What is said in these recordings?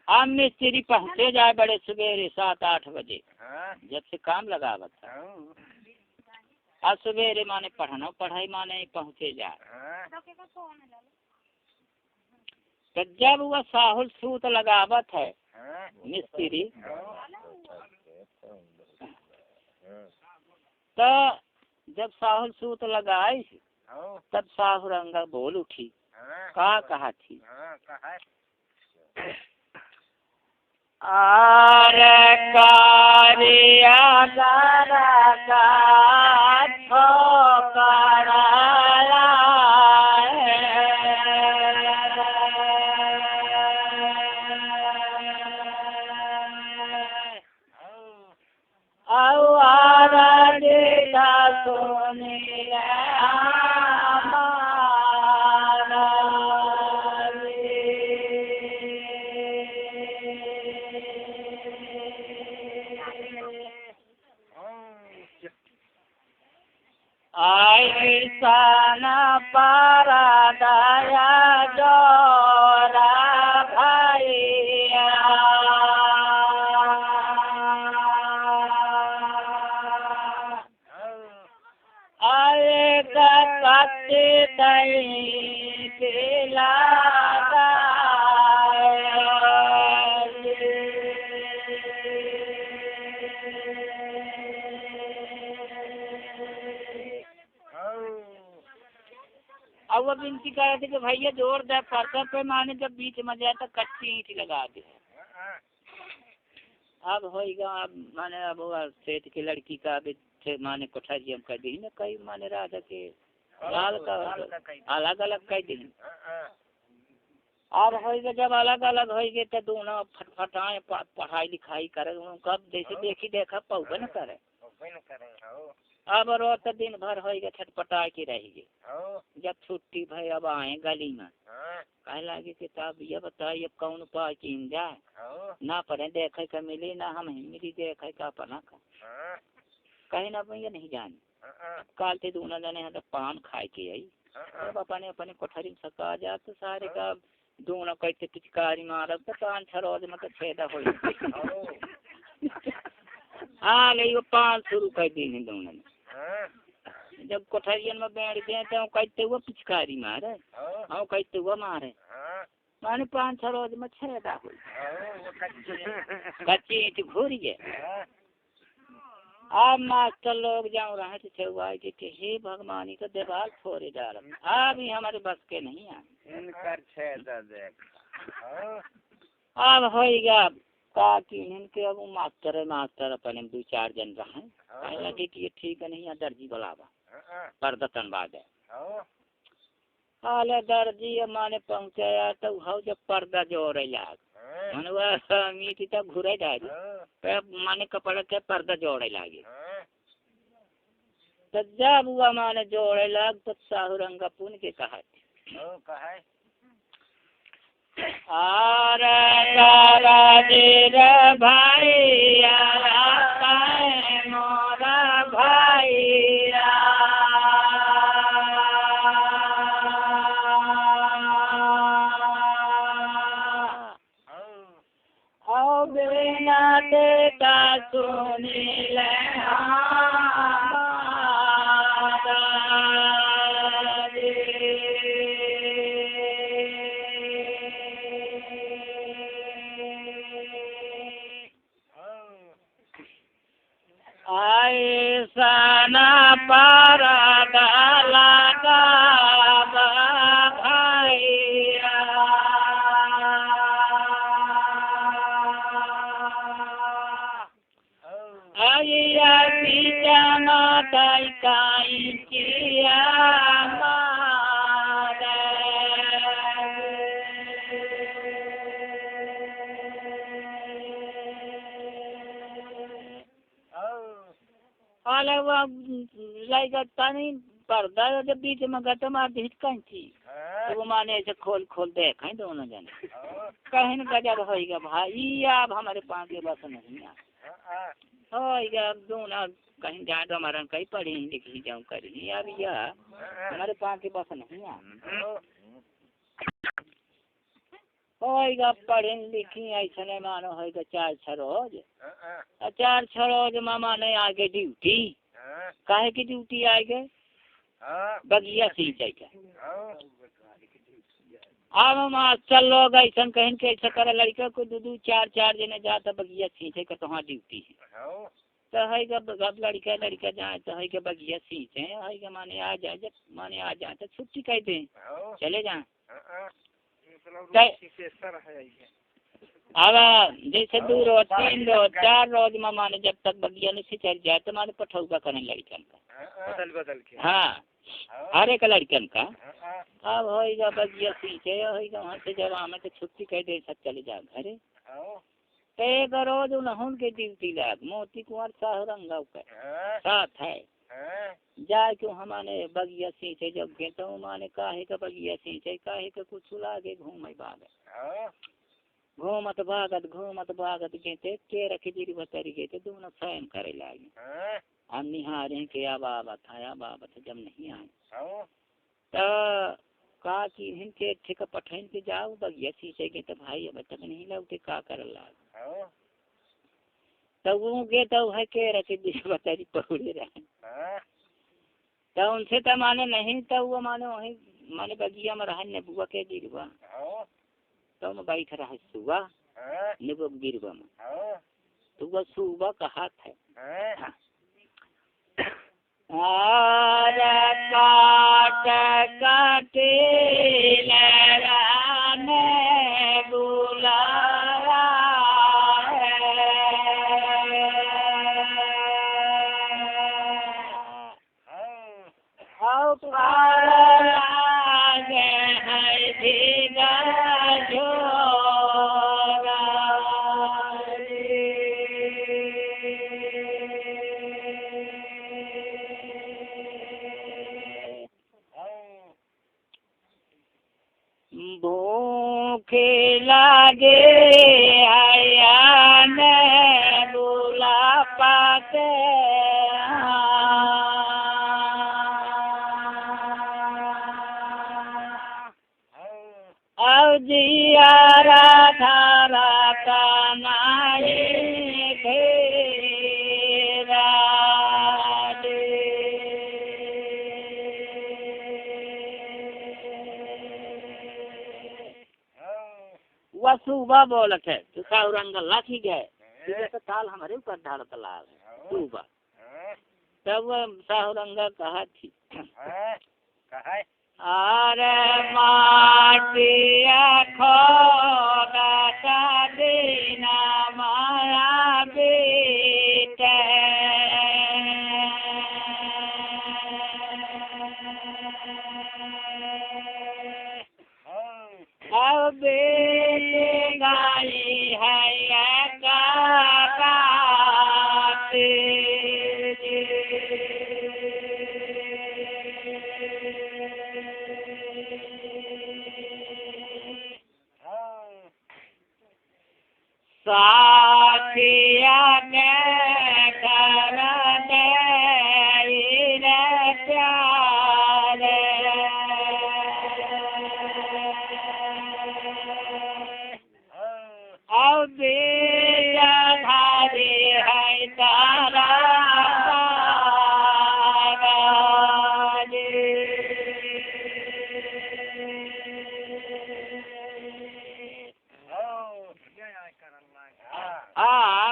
अब मिस्त्री पहुँचे जाए बड़े सवेरे 7-8 बजे जब से काम लगावत था। अब सवेरे माने पढ़ाई माने पहुँचे जाए। तो जब वह साहुल सूत लगावत है मिस्त्री, तो जब साहुल सूत लगाई तब साहुरंगा बोल उठी। कहा थी? आर कारिया ऐसा पारा दया जोरा भैया आए कत्ते दई पिला अब वो विनती कर रहे थे कि भैया जोर दे पत्थर पे माने जब बीच में जाए तो कच्ची ईंट लगा दे। अब होएगा अब माने अब सेठ की लड़की का माने कोठारी हम कह दी न कई माने राजा के लाल का अलग अलग कह दी। अब होएगा जब अलग अलग होएगे तो दोनों फटफटाए पढ़ाई लिखाई करे कब जैसे देखी देखा पौबे न करे। अब रोज दिन भर होएगा छटपटा के रहेगी। जब छुट्टी भाई अब आए गली में कह लगे किताब ये बताइए अब कौन उपाय कीन जाए ना पढ़े देखे का मिली ना हम मिली देखे का पढ़ा का कहीं ना ये नहीं जाने काल ते दोनों जने तो पान खाए के आई अब अपने अपने कोठरी में सका जा तो सारे का दोनों कहते पिचकारी मारब तो कान छरोज में तो छेदा हो हाँ ले 500 रुपये दी दोनों ने। जब कोठरियन में बैठ गए तो कहते हुआ पिचकारी मारे हाँ कहते हुआ मारे माने 5-6 रोज में छेदा हो कच्ची ईंट घूरी है। अब मास्टर लोग जाऊँ रहे थे छुआई के हे भगवानी का देवाल फोड़े जा रहा अभी हमारे बस के नहीं आए इनकर छेदा देख। अब होएगा ताकि इनके अब मास्टर अपने 2-4 जन रहे लगे कि ये ठीक है नहीं दर्जी बुलावा पर्दा तनवा दे। हाले दर्जी माने पहुँचाया तो हाउ जब पर्दा जोड़े लाग माने वह मीठी तब घुरे डाली माने कपड़ा के पर्दा जोड़े लागे तो जब हुआ माने जोड़े लाग तो साहुरंगा पुन के कहा भैया मोरा भैया आओ बिना देखा सुनी ले ऐसा न पारा डाला भैया आइया पिता माता काई किया नहीं पर्दा जब बीच में गट मार हिटकन थी तो वो माने ऐसे खोल देखे दोनों जने कहीं गजब होएगा भाई अब हमारे पास के बस नहीं होएगा दोनों कहीं जाए तो हमारा कहीं पढ़ी लिखी जाऊँ करी अब यह हमारे पाँव की बस नहीं है। होएगा पढ़े लिखी ऐसा मानो होएगा 4-6 रोज 4-6 रोज मामा नहीं आगे ड्यूटी काहे की ड्यूटी आएगे बगिया सिंचाई का। अब मास्टर लोग ऐसा कहें के ऐसा करे लड़का को 2-2 4-4 जने जाता बगिया सिंचाई का तो हाँ ड्यूटी है तो है अब लड़का जाए तो है बगिया सींचे है माने आ जाए जब माने आ जाए तो छुट्टी कह दें चले जाए। अब जैसे 2 रोज 3 रोज 4 रोज में माने जब तक बगिया नहीं सिंचाई जाए तो माने पठौका करने लड़कन का बदल के हाँ हर एक लड़कन का। अब होगा बगिया सींचे होगा वहाँ से जब हमें तो छुट्टी कह दे सब चले जाए घरे तो एक रोज उन्होंने के ड्यूटी लाग मोती कुंवर साहुरंगा का साथ है जाए क्यों हमारे बगिया सींचे जब गए तो माने काहे का बगिया सींचे काहे का कुछ लागे घूमे घूमत भागत गए के रखे जीरी बतरी गए थे दोनों स्वयं करे लागे हम निहारे के अब था जब नहीं आए तो का कि इनके ठीक पठन के जाओ बगिया सींचे गए तो भाई अब तक नहीं लौटे का कर लाग तो वो गे तो है के रखे जीरी बतरी पहुड़े रहे तो उनसे तो माने नहीं तो वो माने वही माने बगिया में रहा बुआ के गिरवा तो मैं बैठ रहा सुबह निबो गिरवा में तो वह सुबह का हाथ है काटे लराने बुलाया भूखे लागे आया ने बुला पाते अब जिया राधा का नाई घेरा वह सुबह बोलत है तो साउरंग लाठी गए तो ताल हमारे ऊपर धारत लाल है सुबह तब साउरंग कहा थी अरे माटिया खोदा का देना माया बेटे अब बेटे गाई है साथिया ने कर दे प्यार अब धारी है तारा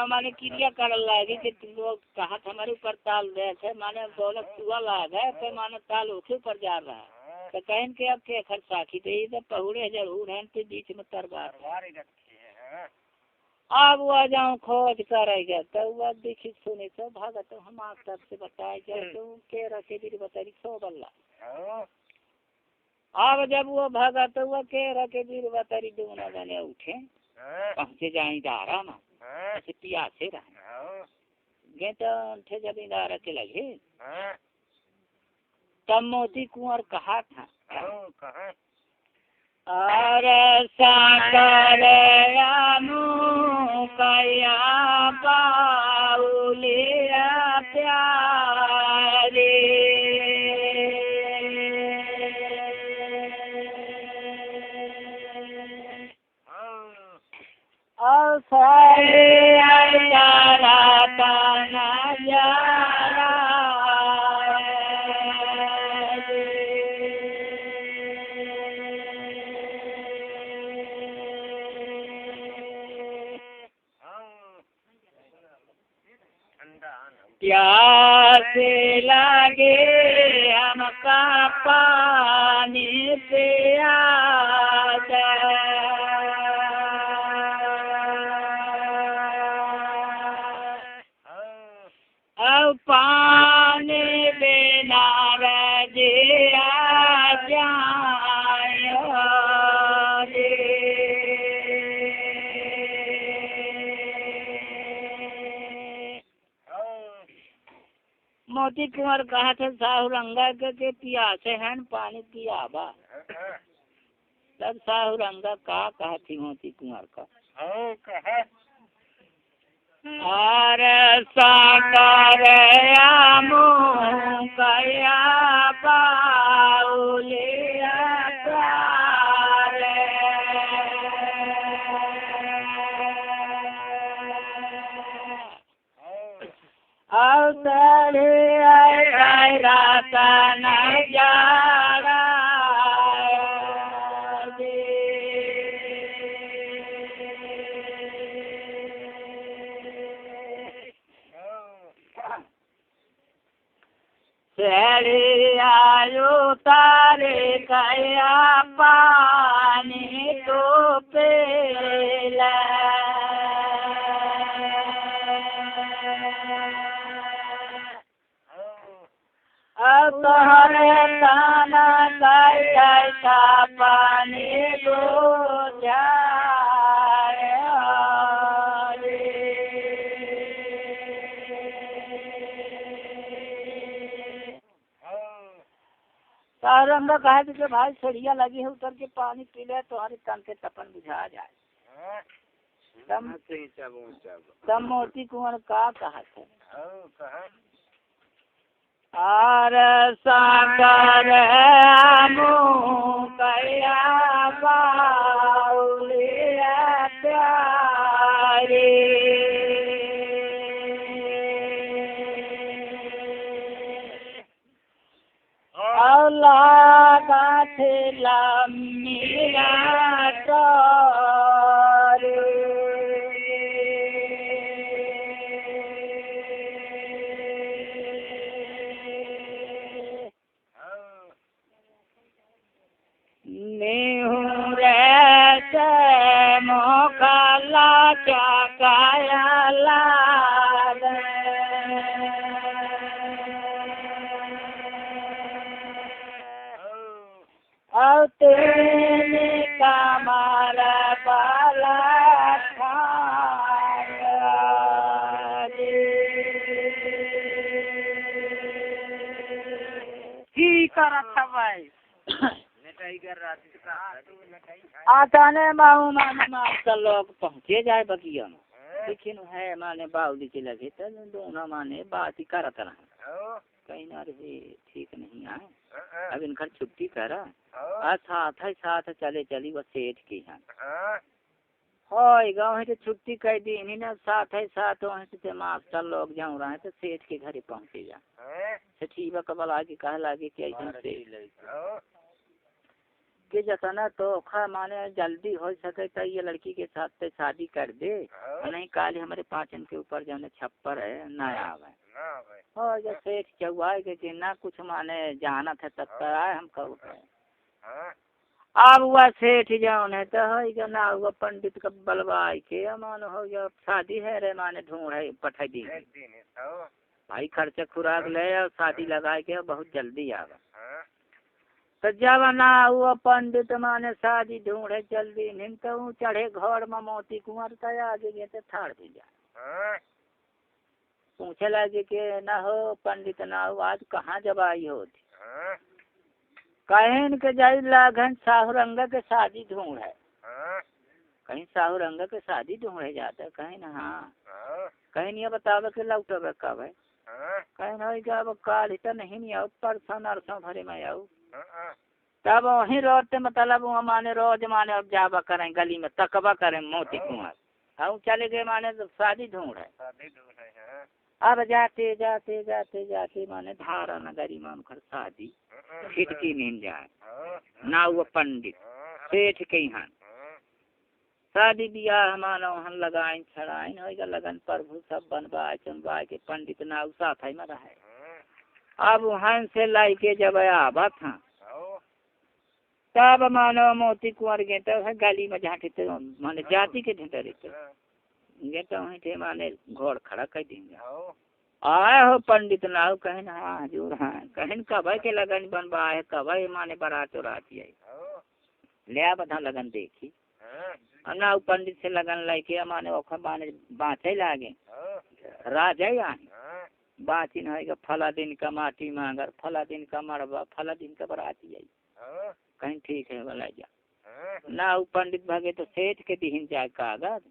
माने क्रिया कर लागे कि तुम लोग कहा हमारे ऊपर ताल देखे माने बोलत सुआ लाग है तो माने ताल उठे ऊपर जा रहा है तो कहन के अब के खर साखी दे इधर पहुड़े जरूर हैं तो बीच में तरवार अब वह जाऊँ खोज करेगा तो वह देखी सुने तो भागा तो हम आप सबसे बताए जाए तो के रखे भी बताई 100 बल्ला अब जब वो भागा तो वह के रखे भी बताई दोनों जने उठे पहुँचे जाए दारा ना ऐसे प्यासे रहे गे तो जब इधारा के लगे तब मोती कुंवर कहा था अरे साकर कया बाउलिया प्यारे प्यास लगे हमका पानी पिया दे। अब पानी बिना रजिया जायो रे। मोती कुंवर कहा था साहुरंगा के पियासे हैं पानी पियाबा। तब साहुरंगा का कहा थी मोती कुंवर का अरे साकर मुँह कया बाउलिया प्यारे। अवतरे रात नजारा आयो तारे कया पानी तो पेला। अब तोहरे ताना कैसा पानी दो जाए साहुरंग कहा कि भाई छड़िया लगी है उतर के पानी पी ले तुम्हारे तन के तपन बुझा जाए। तब मोती कुंवर का कहा था आर सागर मुँह कया बाउलिया प्यारे। औलादा थे लम्मिया तारे। मोखला चकाया लाग और तेने कमर बाला खाया की करत भाई आता ने माऊ माने मास्टर लोग पहुँचे जाए बगिया में लेकिन है माने बाउली के लगे तो दोनों माने बात ही करत रहे कहीं ना रहे ठीक नहीं आए। अब इनका छुट्टी करा साथ चले चली वो सेठ की यहाँ हो गाँव है तो छुट्टी कर दी इन्हीं ने साथ वहाँ से मास्टर लोग जाऊँ रहे तो सेठ के घर पहुँचे जा ठीक कबल आगे कह लागे कि के जतना तो खा माने जल्दी हो सके तो ये लड़की के साथ तो शादी कर दे नहीं काल हमारे पाचन के ऊपर जो छप्पर है ना आवे और जब सेठ चौहाई के ना कुछ माने जाना था तब तो आए हम कब अब हुआ सेठ जाओ है तो है ना हुआ पंडित का बलवाई के मानो हो जब शादी है रे माने ढूंढ है पठा दी भाई खर्चा खुराक ले और शादी लगा के बहुत जल्दी आवे तो जब ना हुआ पंडित माने शादी ढूंढे जल्दी नहीं तो चढ़े घर में मोती कुंवर तया आगे गए तो थाड़ भी जा पूछे लगे कि ना हो पंडित ना हो आज कहाँ जब आई होती कहीं के जाई लागन साहुरंग के शादी ढूंढ है कहीं साहुरंग के शादी ढूंढे जाता है कहीं ना हाँ कहीं नहीं बतावे के लौटवे कब है कहीं ना अब काल तो नहीं आओ परसों नरसों भरे में आओ तब वहीं रोते मतलब वहाँ माने रोज माने अब जावा करें गली में तकबा करें मोती कुंवर हम चले गए माने तो शादी ढूंढ है अब जाते जाते जाते जाते माने धारा नगरी में उनकर शादी खिड़की नहीं जाए ना वो पंडित सेठ के यहाँ शादी ब्याह मानो हम लगाइन छड़ाइन होगा लगन प्रभु सब बनवाए चुनवाए के पंडित ना साथ में रहे। अब वहाँ से लाई के जब आवा था तब मानो मोती कुंवर गे तो गली में झाँटे तो माने जाति के ढेंटे गे तो वहीं थे माने घोड़ खड़ा कर देंगे आए हो पंडित नाव कहन हाँ हजूर हाँ कहन कब के लगन बनवाए कब माने बारात उराती है ले बधा लगन देखी ना पंडित से लगन लेके माने ओखा माने बाँचे लागे राजा यहाँ बाँचिन है फला दिन का माटी मांगर फला दिन का मरबा फला दिन का बराती आई कहीं ठीक है बोला जा ना वो पंडित भागे तो सेठ के दिहिन जाए कागज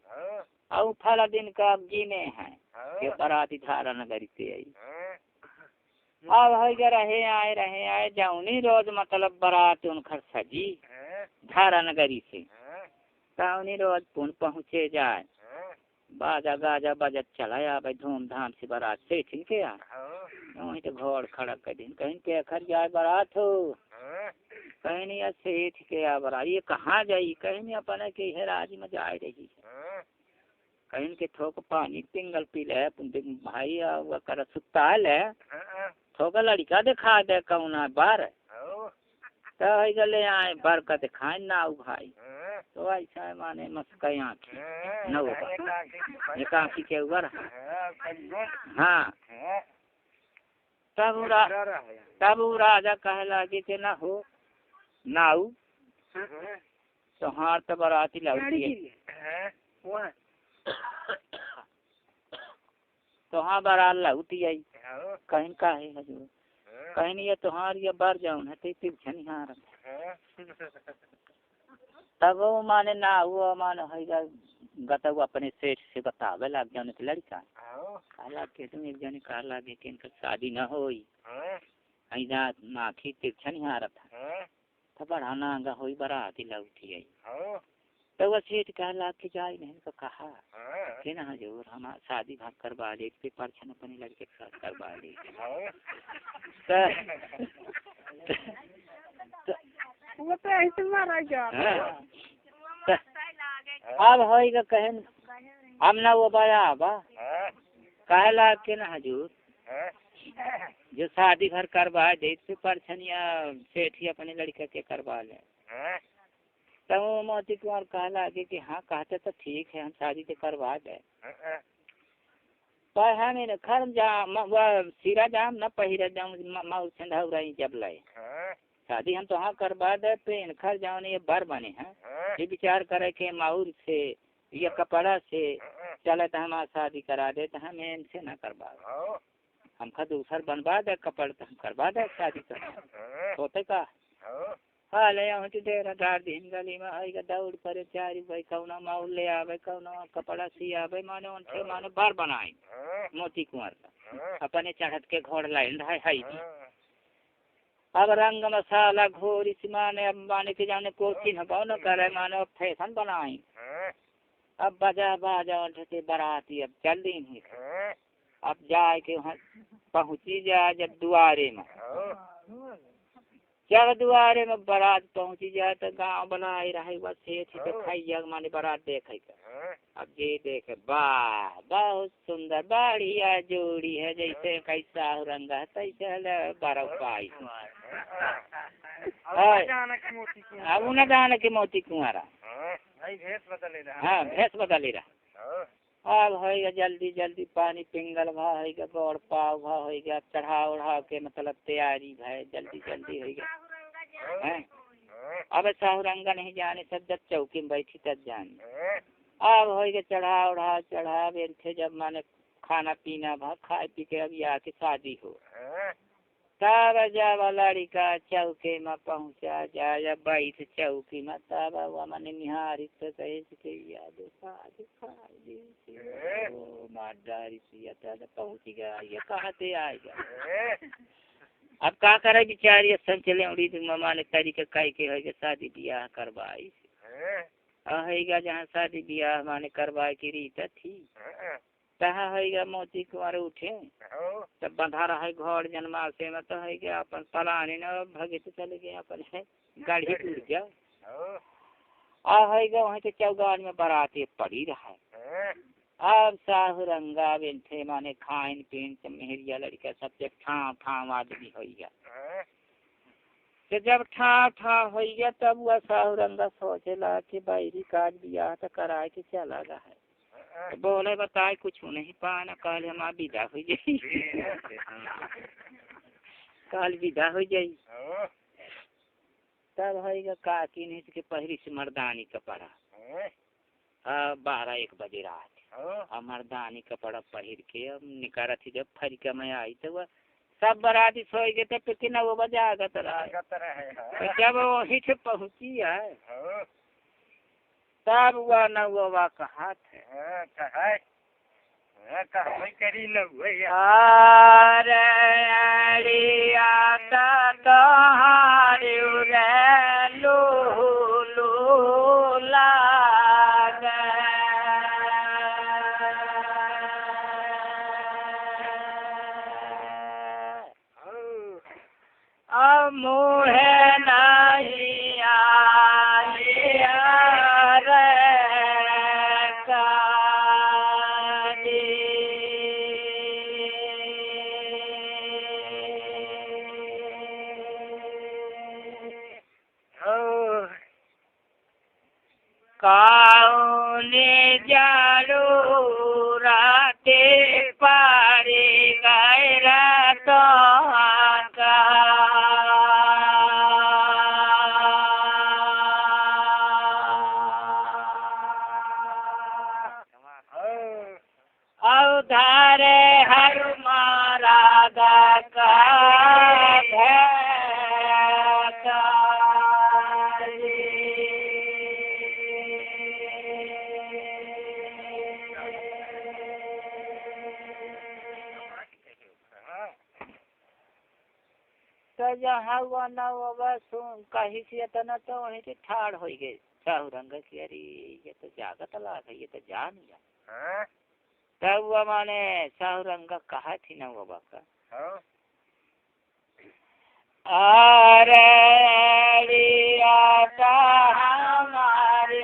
और फला दिन का गिने हैं कि बराती धारा नगरी से आई अब है रहे आए जाऊनी रोज मतलब बारात उनखर सजी धारा नगरी से ताउनी रोज पुन पहुँचे जाए बाजा गाजा बजत चलाया भाई धूमधाम से बारात से ठीक है वहीं तो घोड़ खड़ा कर दिन कहीं के अखर जाए बारात हो कहीं नहीं सेठ के आ बारात ये कहाँ जाई कहीं नहीं अपने के हेराज में जाए रही कहीं के थोक पानी पिंगल पी ले भाई कर सुता ले थोक लड़का दिखा दे कौना बार तो गले आए बार का दिखाए ना भाई तो ऐसा है माने मस्कई आँखी न होगा एक आँखी के ऊपर हाँ तब राजा कहे लगे कि न हो नाऊ तो हार तो बराती लगती है तो हाँ बारात लगती आई कहीं का है हजूर कहीं नहीं ये तुहार ये बार जाऊन है तो छनी हार तब वो माने ना वो माने है गत अपने सेठ से बतावे लग जाने के लड़का कहला के तुम एक जने कह लगे कि इनका शादी न होई ऐसा नाखी तिरछन हार था तो बढ़ाना आगा होई बराती लगती आई तो वो सेठ कहला के जाए नहीं तो कहा कि ना हजूर हम शादी भाग करवा ले पे परछन अपने लड़के के साथ करवा ले वो तो ऐसे मारा जा अब होएगा कहन हम ना वो बया बा कहला के ना हजूर जो शादी घर करवा दे पे परछनिया सेठ ही अपने लड़के के करवा ले तो मोती कुमार कहला कि हाँ कहते तो ठीक है हम शादी से करवा दे पर हमें खर जाम सिरा जाम न पहिरा जाम माउ संधा जब लाए शादी हम तो हाँ करवा दे पे खर जाओ ये बर बने हैं ये विचार करे के माउर से ये कपड़ा से चले तो हम शादी करा दे तो हम इनसे न करवा हम खा दूसर बनवा दे कपड़ तो हम करवा दे शादी कर होते का हाँ ले आओ देर गाड़ दिन गली में आएगा दौड़ पर चारी भाई कौना माउल ले आवे कौना कपड़ा सी आवे माने उनसे माने बार बनाए मोती कुंवर का अपने चढ़त के घोड़ लाइन है अब रंग मसाला घोर इस माने अब माने के जाने कोचिन न करे माने अब फैशन बनाई अब बजा बाजा उठते बाराती अब चल दी ही अब जाए के वहाँ पहुँची जाए जब दुआरे में जब दुआरे में बारात पहुँची जाए तो गाँव बनाई रहे बस सेठ दिखाई माने बारात देखे अब ये देखे वाह बहुत सुंदर बढ़िया जोड़ी है जैसे कैसा रंग है तैसे बारह पाई अब उन्हें जाने के मोती कुंवारा हाँ भैंस बदले रहा अब होएगा जल्दी जल्दी पानी पिंगल भा होएगा गौड़ पाव भा होएगा चढ़ा उड़ा के मतलब तैयारी भाई जल्दी जल्दी होएगा अब साहुरंगा नहीं जाने सब जब चौकी में बैठी तब जाने अब होएगा चढ़ा बैठे जब माने खाना पीना भा खाए पी के अब आके शादी हो तब जब लड़का चौके में पहुँचा जाए बैठ चौकी में तब वह मैंने निहारी तो कहे कि याद पहुँच गया ये कहाँ से आएगा अब क्या करे बिचारी संचले उड़ी माने तरीके कह के है शादी ब्याह करवाई है जहाँ शादी ब्याह माने करवाए की रीत थी तहाँ है मोती कुंवर उठे तब बंधा रहा है घोड़ जन्मा से में तो है क्या अपन पलाने न भगे तो चले गए अपन है गाड़ी टूट गया आ है गए वहीं के चौगान में बाराती पड़ी रहा है। अब साहुरंगा बेंथे माने खाइन पीन से मेहरिया लड़का सबसे ठाव ठाव आदमी हो गया। तो जब ठाव ठाव हो गया तब वह साहुरंगा सोचेला कि बैरी काज बियाह तो कराए के चला रहा है। तो बोले बताए कुछ नहीं पाना, कल हम विदा हो जाई कल विदा हो जाई। तब है काकी ने के पहली से मर्दानी कपड़ा 12-1 बजे रात और मर्दानी कपड़ा पहिर के अब निकारा थी। जब फरिका में आई तो वह सब बराती सो गए थे, फिर 9 बजे आगत रहा। जब वहीं से पहुंची है तब वह नौवा कहा थे करी मुहे नहीं आलिया रे काउने जरूरते पारी गैर तो धारे हर मारा का तो जहाँ हुआ न वो सुन कहीं से न तो वहीं से ठाड़ हो गए साहुरंगा की। अरे ये तो जागत लाग है, ये तो जा नहीं जा। तब वो माने साहुरंगा कहा थी ना वो बाका अरे हमारे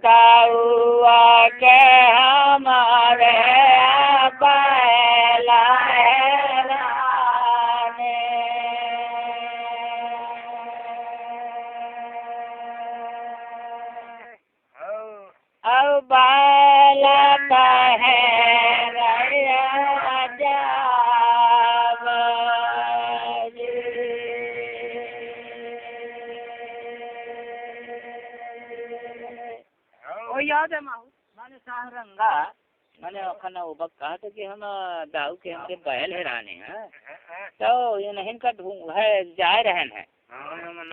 दाऊआ के हमारे बैला अब बैला है याद है माने साहुरंगा मैंने खाना उबक कहा था कि हम दाऊ के हमसे बैल हैराने हैं तो ये नहीं का ढूंढ है जाए रहन है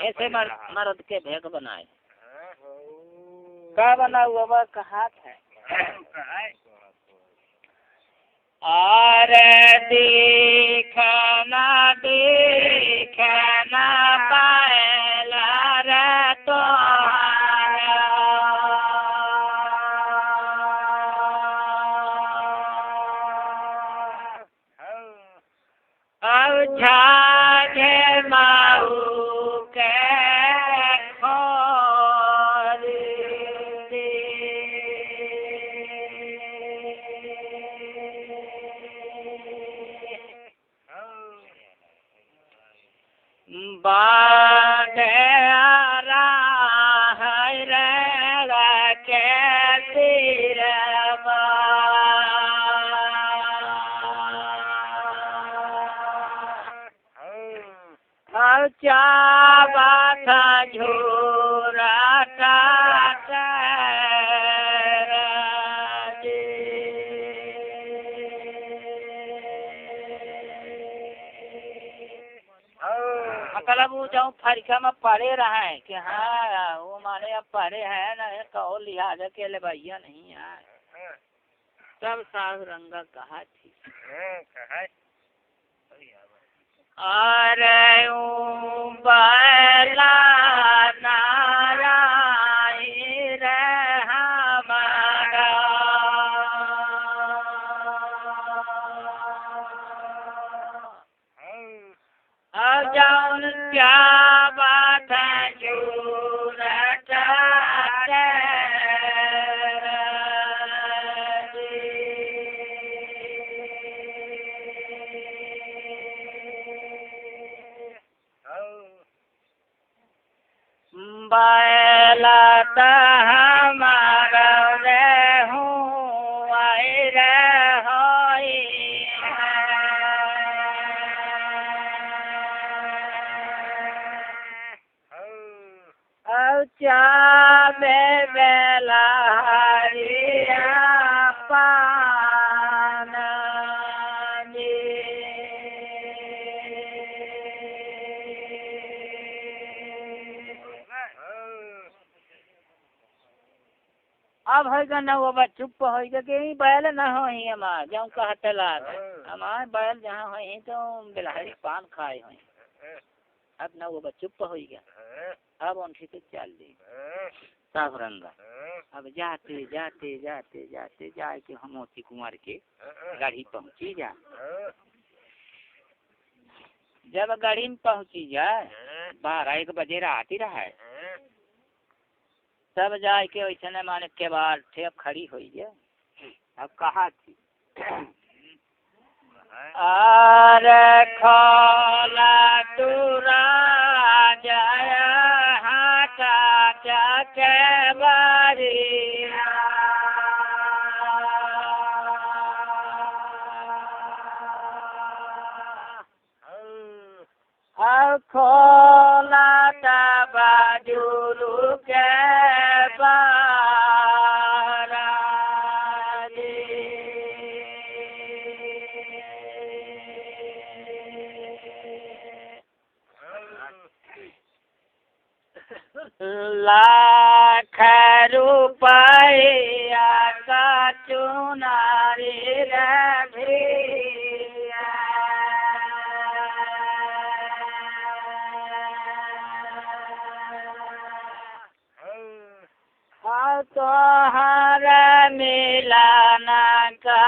ऐसे मर्द के भेग बनाए क्या बना हुआ वह कहा था अरे देखना बैला रे तो झाझे माऊ के बाधे के सिर चाबा था झोरा मतलब जो फरिका में पढ़े रहे कि हाँ वो माने अब पढ़े हैं ना कहो लिहाजा के ले भैया नहीं यार तब साहु रंगा कहा थी अरे बला नारायण रे हमारा जौन क्या बात है बैलता हमारा रे हूँ आई रे होई चाबे बेला हरिया पान अब है न वो बा चुप हो कि बैल न हो ही हमार जो कहतला हमार बैल जहाँ हो तो बिलहरी पान खाए हो अब न वो चुप हो गया अब उनसे तो चल दी सब रंगा अब जाते जाते जाते जाते जाए के हम मोती कुंवर के गाड़ी पहुँची जा जब गाड़ी में पहुँची जाए 12-1 बजे रात ही रहा है तब जाए के वैसे माने के बाद थे अब खड़ी हुई है अब कहा थी अरे खोला तुरा जया हाथा के बारी अब खोला बाजुलू के लाख रुपया का चुनारी तो हर मिलाना का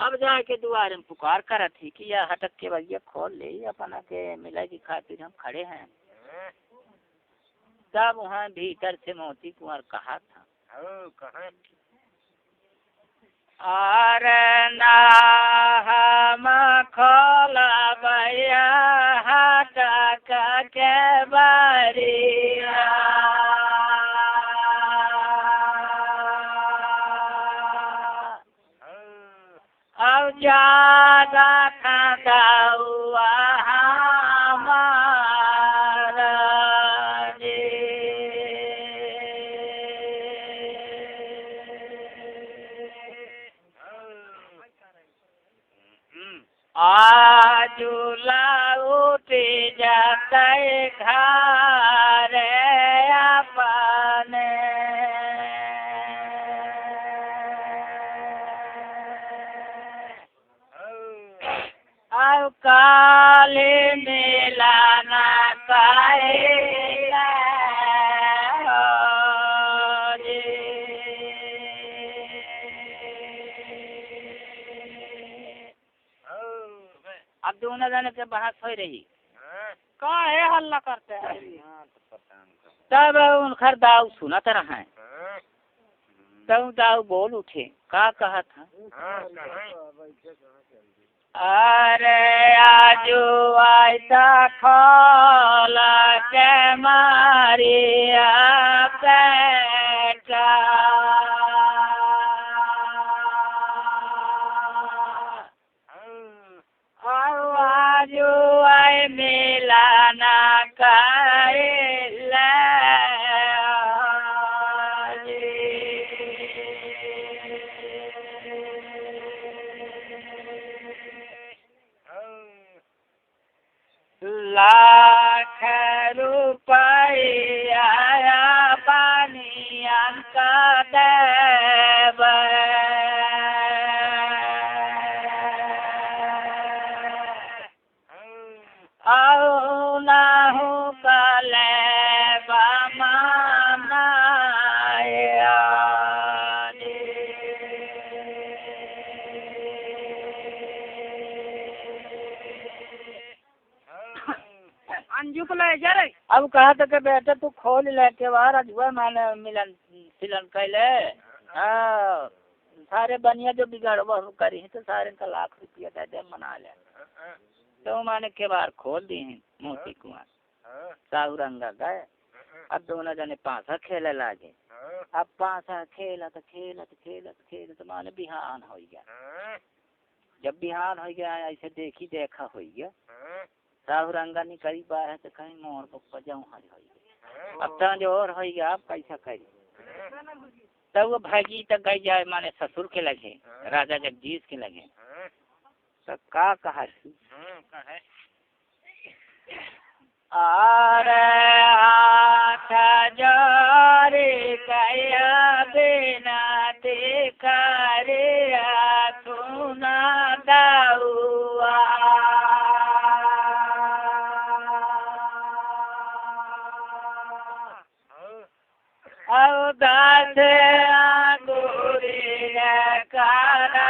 अब जाके द्वार में पुकार कर थी कि यह हटक के भैया खोल ले अपना के मिला की खातिर हम खड़े हैं तब वहाँ भीतर से मोती कुंवर कहा था अरे ना हम खोला भैया हटक के बारिया अब ज्यादा खाता हुआ हमारा आज उठ जाते घर अपने अब काले मिलाना अब दोनों जने के बहस हो रही काहे हल्ला करते हैं तब उनकर दाऊ सुनत रहे तब दाऊ बोल उठे का कहा था अरे आजू आयता खोला के मारिया बेटा आजू आय मिलाना कर ले अब कहा था कि बेटा तू खोल ले के बाहर अजुआ माने मिलन सिलन कैले। हाँ सारे बनिया जो बिगाड़ वो करी है तो सारे का लाख रुपया दे दे मना ले। तो माने के बाहर खोल दी है मोती कुआं साहुरंगा गए। अब दोनों जने पासा खेले लागे। अब पासा खेलत माने बिहान हो गया। जब बिहान हो गया ऐसे देखा हो गया साहुरंगा निकली बाहर तो कहीं मोर पप्पा जाऊँ हो गया। अब तो जो और हो गया अब कैसा करी तब वो भागी तक गई जाए माने ससुर के लगे राजा जगदीश के लगे। तो का कहा अरे हाथ जोरी कया बिना करे सुना दाऊआ। दास गुरी कारा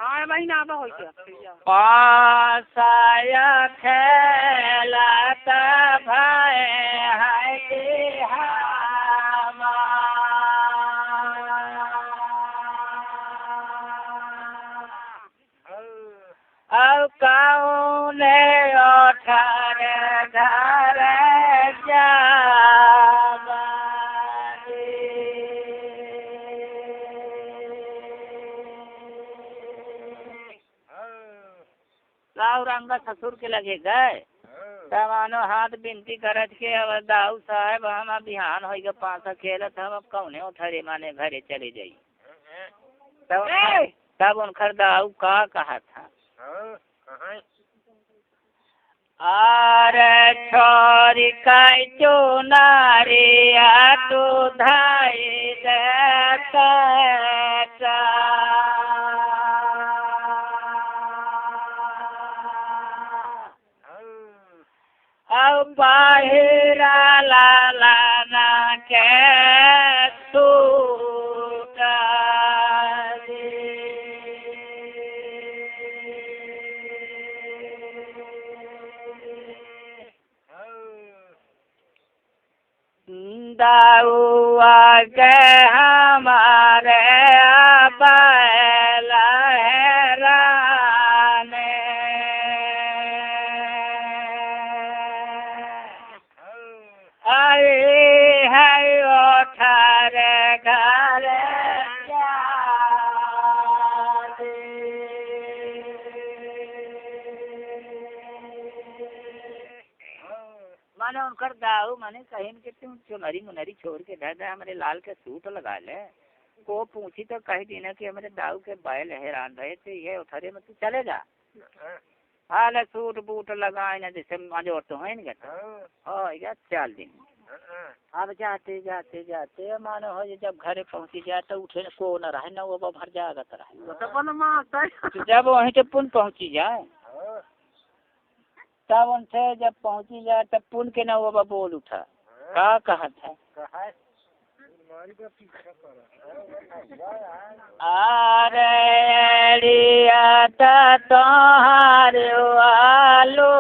हाँ महीना अब हो पासाया खेलत भय है हमा। अब कौन उठर घर जा साहुरंगा ससुर के लगे गए तमानो हाथ बिनती करत के अब दाऊ साहब हम बिहान हो गए पासा खेलत हम अब कौने उठरे माने घरे चले जाई। तब उनकर दाऊ का कहा था अरे छोरी काई चो नारिया तो धाई देता अब बाहिरा लाला ना के तू दाऊ आगे हमारे बैल लहराने। अरे है उठर घर माने उनकर दाऊ माने कहीं के तुम चुनरी मुनरी छोड़ के दादा हमारे लाल के सूट लगा ले को पूछी तो कह देना कि हमारे दाऊ के बैल हैरान रहे थे ये उठरे में तू चले जा। हाल सूट बूट लगाए ना जैसे मजोर तो है ना चल दिन। अब जाते जाते जाते मानो हो जब घरे पहुंची जाए तो उठे को न रहे ना वो भर जागत रहे। जब वहीं पे पुन पहुंची जाए तब उनसे जब पहुंची जाए तब पुन के ना वो बोल उठा का कहा था अरे लिया तुम्हारे आलू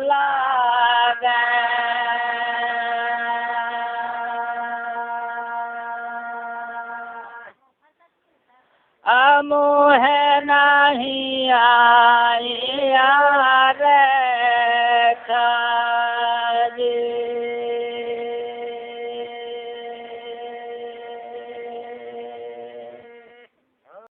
लागे मोह नहीं आई रे